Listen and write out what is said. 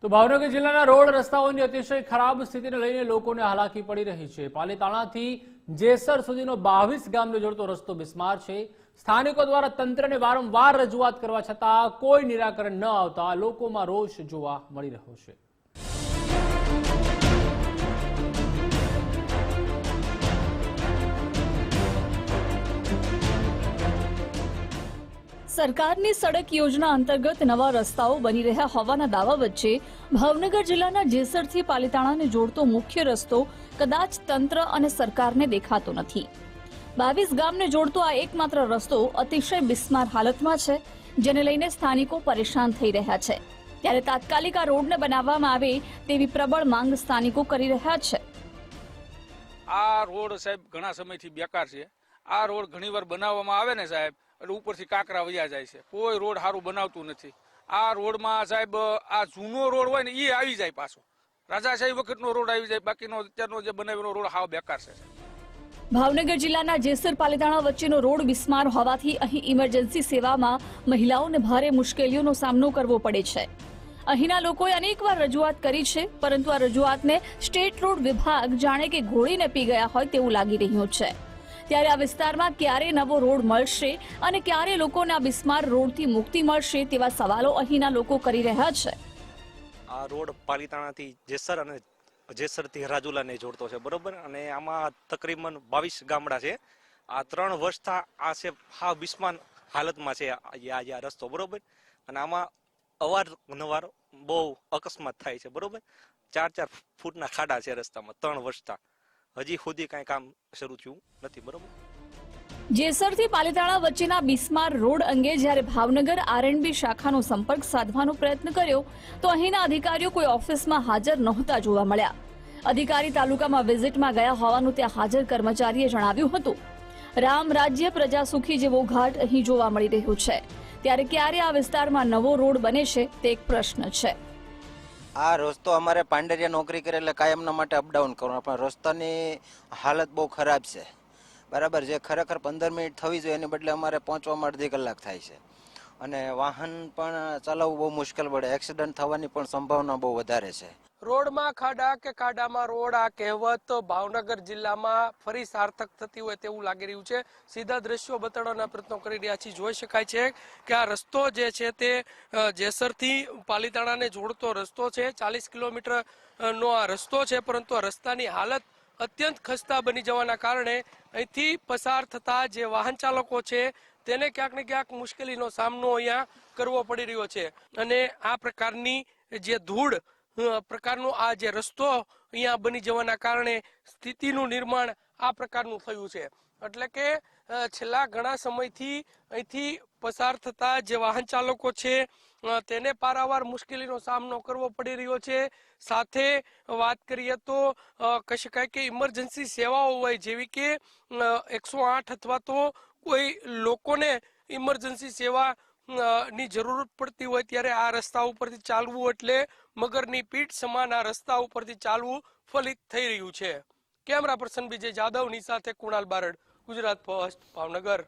તો ભાવનગર જિલ્લાના રોડ રસ્તાઓની અતિશય ખરાબ સ્થિતિને લઈને લોકોને હાલાકી પડી રહી છે। પાલીતાણાથી જેસર સુધીનો 22 ગામને જોડતો રસ્તો બિસ્માર છે। સ્થાનિકો દ્વારા તંત્રને વારંવાર રજૂઆત કરવા છતાં કોઈ નિરાકરણ ન આવતા લોકોમાં રોષ જોવા મળી રહ્યો છે। સરકારની સડક યોજના અંતર્ગત નવા રસ્તાઓ બની રહ્યા હોવાના દાવા વચ્ચે ભાવનગર જિલ્લાના જેસરથી પાલીતાણાને જોડતો મુખ્ય રસ્તો કદાચ તંત્ર અને સરકારને દેખાતો નથી। 22 ગામને જોડતો આ એકમાત્ર રસ્તો અતિશય બિસ્માર હાલતમાં છે, જેને લઈને સ્થાનિકો પરેશાન થઈ રહ્યા છે। ત્યારે તાત્કાલિક આ રોડને બનાવવામાં આવે તેવી પ્રબળ માંગ સ્થાનિકો કરી રહ્યા છે। આ રોડ સાહેબ ઘણા સમયથી બેકાર છે। આ રોડ ઘણીવાર બનાવવામાં આવે ને સાહેબ એટલે ઉપરથી કાંકરા વયા જાય છે। કોઈ રોડ સારું બનાવતું નથી। આ રોડમાં સાહેબ આ જૂનો રોડ હોય ને એ આવી જાય પાછો, રાજાશાહી વખતનો રોડ આવી જાય, બાકીનો અત્યારનો જે બનાવેલો રોડ હાવ બેકાર છે। ભાવનગર જિલ્લાના જેસર પાલીતાણા વચ્ચેનો રોડ બિસ્માર હોવાથી અહીં ઇમરજન્સી સેવામાં મહિલાઓને ભારે મુશ્કેલીઓનો સામનો કરવો પડે છે। અહીંના લોકોએ અનેકવાર રજૂઆત કરી છે, પરંતુ આ રજૂઆતને સ્ટેટ રોડ વિભાગ જાણે કે ઘોળીને પી ગયા હોય તેવું લાગી રહ્યું છે। ત્યારે આ વિસ્તારમાં ક્યારે નવો રોડ મળશે અને ક્યારે લોકોને આ બિસ્માર રોડથી મુક્તિ મળશે તેવા સવાલો અહીંના લોકો કરી રહ્યા છે। આ રોડ પાલીતાણાથી જેસર અને જેસરથી રાજુલાને જોડતો છે, બરોબર। અને આમાં તકરીબન 22 ગામડા છે। આ 3 વર્ષથી આ છે હા બિસ્માર હાલતમાં છે આ રસ્તો, બરોબર। અને આમાં અવારનવાર બહુ અકસ્માત થાય છે, બરોબર। 4-4 ફૂટના ખાડા છે રસ્તામાં 3 વર્ષથી। હજી સુધી કઈ કામ શરૂ થયું નથી, બરોબર। જેસરથી પાલીતાણા વચ્ચેના બિસ્માર રોડ અંગે જ્યારે ભાવનગર આરએનબી શાખાનો સંપર્ક સાધવાનો પ્રયત્ન કર્યો તો અહીંના અધિકારીઓ કોઈ ઓફિસમાં હાજર નહોતા જોવા મળ્યા। અધિકારી તાલુકામાં વિઝિટમાં ગયા હોવાનું ત્યાં હાજર કર્મચારીએ જણાવ્યું હતું। રામ રાજ્ય પ્રજા સુખી જેવો ઘાટ અહીં જોવા મળી રહ્યો છે। ત્યારે ક્યારે આ વિસ્તારમાં નવો રોડ બને છે તે એક પ્રશ્ન છે। આ રસ્તો અમારે પાંડેરિયા નોકરી કરે એટલે કાયમના માટે અપડાઉન કરવાનું, પણ રસ્તાની હાલત બહુ ખરાબ છે, બરાબર। જે ખરેખર 15 મિનિટ થવી જોઈએ એની બદલે અમારે પહોંચવામાં અડધી કલાક થાય છે, અને વાહન પણ ચલાવવું બહુ મુશ્કેલ પડે। એક્સિડન્ટ થવાની પણ સંભાવના બહુ વધારે છે। રોડમાં ખાડા કે ખાડામાં રોડ, આ કહેવત ભાવનગર જિલ્લામાં ફરી સાર્થક થતી હોય તેવું લાગી રહ્યું છે। સીધા દ્રશ્યો બતાડવાના પ્રયત્નો કરી રહ્યા છીએ। જોઈ શકાય છે કે આ રસ્તો જે છે તે જેસરથી પાલીતાણાને જોડતો રસ્તો છે। 40 કિલોમીટર નો આ રસ્તો છે, પરંતુ આ રસ્તાની હાલત અત્યંત ખસ્તા બની જવાના કારણે અહીંથી પસાર થતા જે વાહન ચાલકો છે તેને ક્યાંક ને ક્યાંક મુશ્કેલીનો સામનો અહીંયા કરવો પડી રહ્યો છે। અને આ પ્રકારની જે ધૂળ પ્રકારનો આ જે રસ્તો અહીંયા બની જવાના કારણે સ્થિતિનું નિર્માણ આ પ્રકારનું થયું છે। એટલે કે છેલ્લા ઘણા સમયથી અહીંથી પસાર થતા જે વાહન ચાલકો છે તેને પારાવાર મુશ્કેલીનો સામનો કરવો પડી રહ્યો છે। સાથે વાત કરીએ તો કહી શકાય કે ઇમરજન્સી સેવાઓ હોય જેવી કે 108 અથવા તો કોઈ લોકોને ઇમરજન્સી સેવા ની જરૂરત પડતી હોય ત્યારે આ રસ્તા ઉપરથી ચાલવું એટલે મગરની પીઠ સમાન આ રસ્તા ઉપરથી ચાલવું ફલિત થઈ રહ્યું છે। કેમેરા પર્સન વિજય જાદવની સાથે કુણાલ બારડ, ગુજરાત ફર્સ્ટ, ભાવનગર।